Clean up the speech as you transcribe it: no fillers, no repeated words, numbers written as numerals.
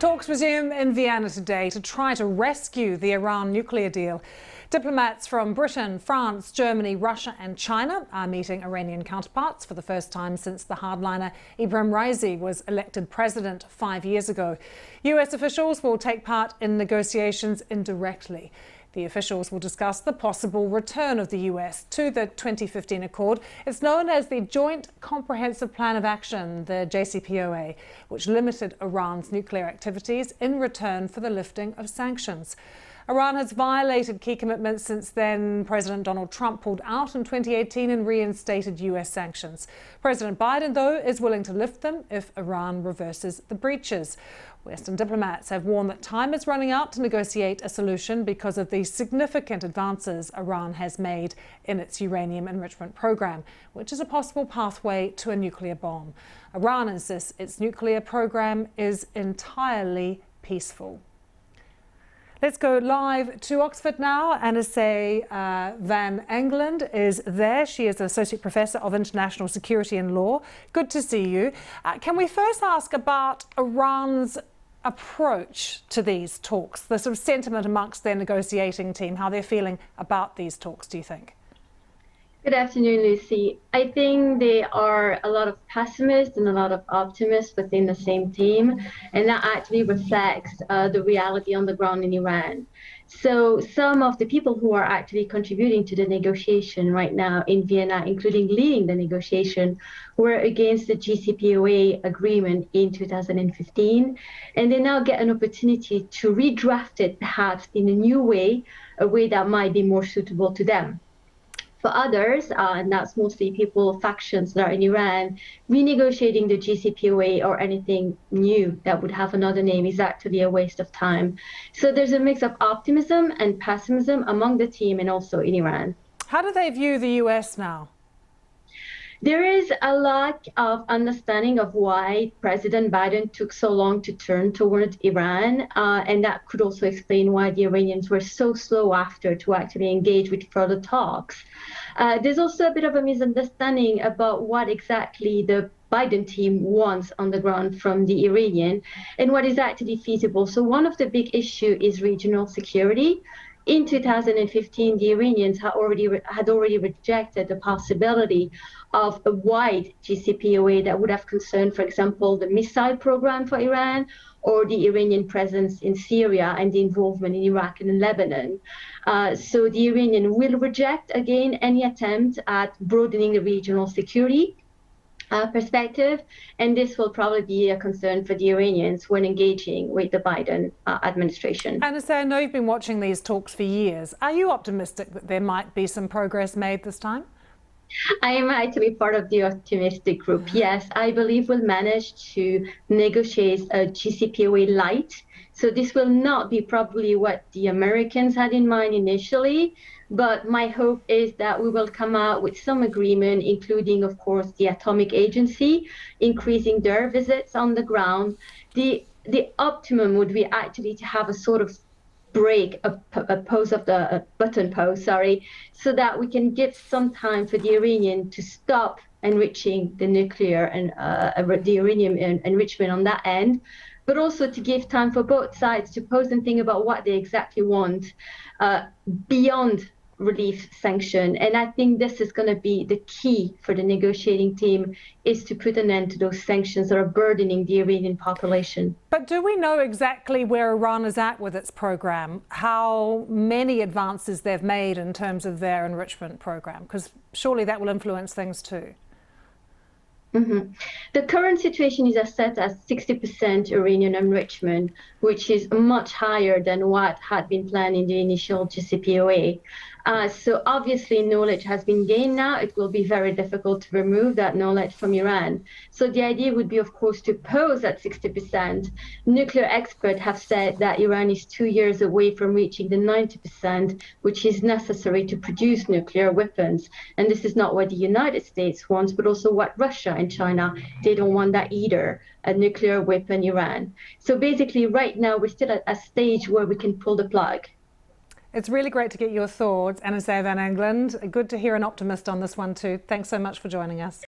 Talks resume in Vienna today to try to rescue the Iran nuclear deal. Diplomats from Britain, France, Germany, Russia and China are meeting Iranian counterparts for the first time since the hardliner Ebrahim Raisi was elected president 5 years ago. US officials will take part in negotiations indirectly. The officials will discuss the possible return of the US to the 2015 accord. It's known as the Joint Comprehensive Plan of Action, the JCPOA, which limited Iran's nuclear activities in return for the lifting of sanctions. Iran has violated key commitments since then. President Donald Trump pulled out in 2018 and reinstated US sanctions. President Biden, though, is willing to lift them if Iran reverses the breaches. Western diplomats have warned that time is running out to negotiate a solution because of the significant advances Iran has made in its uranium enrichment program, which is a possible pathway to a nuclear bomb. Iran insists its nuclear program is entirely peaceful. Let's go live to Oxford now. Anase van Engelen is there. She is an Associate Professor of International Security and Law. Good to see you. Can we first ask about Iran's approach to these talks, the sort of sentiment amongst their negotiating team, how they're feeling about these talks, do you think? Good afternoon, Lucy. I think there are a lot of pessimists and a lot of optimists within the same team, and that actually reflects the reality on the ground in Iran. So some of the people who are actually contributing to the negotiation right now in Vienna, including leading the negotiation, were against the JCPOA agreement in 2015, and they now get an opportunity to redraft it perhaps in a way that might be more suitable to them. For others, and that's mostly factions that are in Iran, renegotiating the JCPOA or anything new that would have another name is actually a waste of time. So there's a mix of optimism and pessimism among the team and also in Iran. How do they view the US now? There is a lack of understanding of why President Biden took so long to turn towards Iran, and that could also explain why the Iranians were so slow after to actually engage with further talks. There's also a bit of a misunderstanding about what exactly the Biden team wants on the ground from the Iranian and what is actually feasible. So one of the big issues is regional security. In 2015, the Iranians had already rejected the possibility of a wide JCPOA that would have concerned, for example, the missile program for Iran or the Iranian presence in Syria and the involvement in Iraq and in Lebanon. So the Iranian will reject, again, any attempt at broadening the regional security perspective, and this will probably be a concern for the Iranians when engaging with the Biden administration. Anase, I know you've been watching these talks for years. Are you optimistic that there might be some progress made this time? I am actually part of the optimistic group. Yes, I believe we'll manage to negotiate a JCPOA light. So this will not be probably what the Americans had in mind initially, but my hope is that we will come out with some agreement, including, of course, the Atomic Agency, increasing their visits on the ground. The optimum would be actually to have a sort of break, a button pause, so that we can give some time for the Iranian to stop enriching the nuclear and the uranium enrichment on that end, but also to give time for both sides to pause and think about what they exactly want beyond relief sanction. And I think this is going to be the key for the negotiating team, is to put an end to those sanctions that are burdening the Iranian population. But do we know exactly where Iran is at with its program? How many advances they've made in terms of their enrichment program? Because surely that will influence things too. The current situation is set as 60% uranium enrichment, which is much higher than what had been planned in the initial JCPOA. So obviously knowledge has been gained now. It will be very difficult to remove that knowledge from Iran. So the idea would be, of course, to pause at 60%. Nuclear experts have said that Iran is 2 years away from reaching the 90%, which is necessary to produce nuclear weapons. And this is not what the United States wants, but also what Russia and China, they don't want that either, a nuclear weapon Iran. So basically right now we're still at a stage where we can pull the plug. It's really great to get your thoughts, Anase van Engelen. Good to hear an optimist on this one too. Thanks so much for joining us.